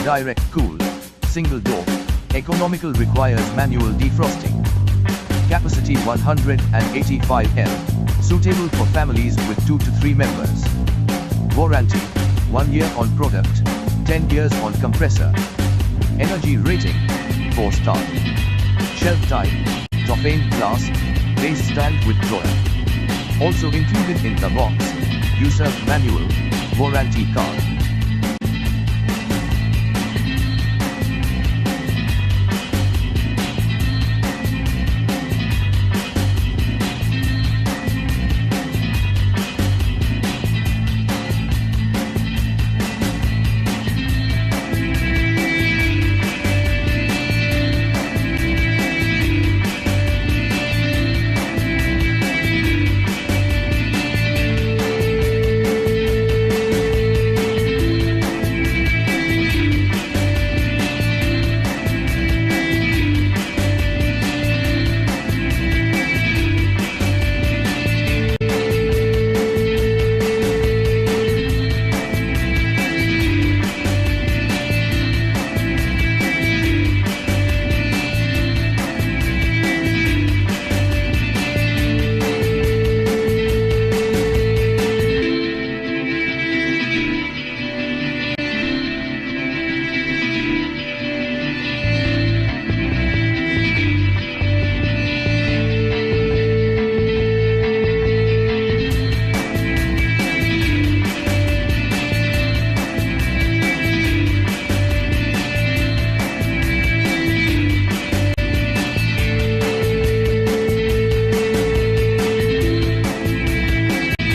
direct cool, single door. Economical requires manual defrosting. Capacity 185 L. Suitable for families with 2 to 3 members. Warranty, 1 year on product, 10 years on compressor. Energy rating, 4 star. Shelf type, Toughened glass, base stand with drawer. Also included in the box, user manual, warranty card.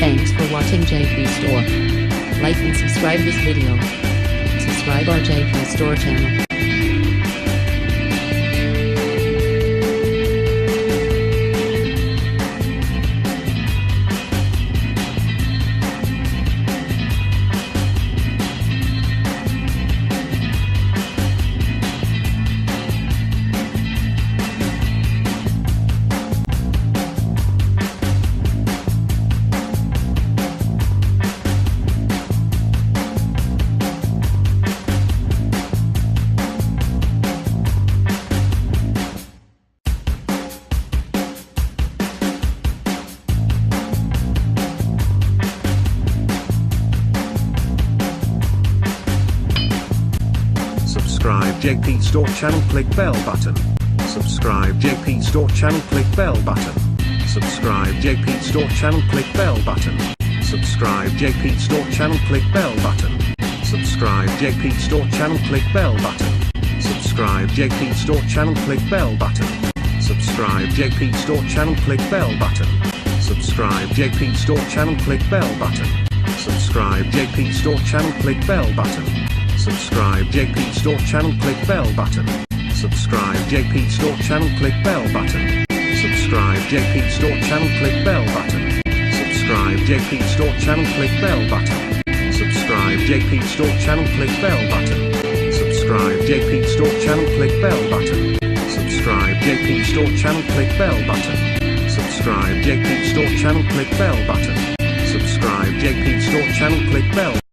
Thanks for watching JP Store. Like and subscribe this video. Subscribe our JP Store channel. Subscribe JP Store channel, click bell button. Subscribe JP Store channel, click bell button. Subscribe JP Store channel, click bell button. Subscribe JP Store channel, click bell button. Subscribe JP Store channel, click bell button. Subscribe JP Store channel, click bell button. Subscribe JP Store channel, click bell button. Subscribe JP Store channel, click bell button. Subscribe JP Store channel, click bell button. Subscribe JP Store channel, click bell button. Subscribe JP Store channel, click bell button. Subscribe JP Store channel, click bell button. Subscribe JP Store channel, click bell button. Subscribe JP Store channel, click bell button. Subscribe JP Store channel, click bell button. Subscribe JP Store channel, click bell button. Subscribe JP Store channel, click bell button. Subscribe JP Store channel, click bell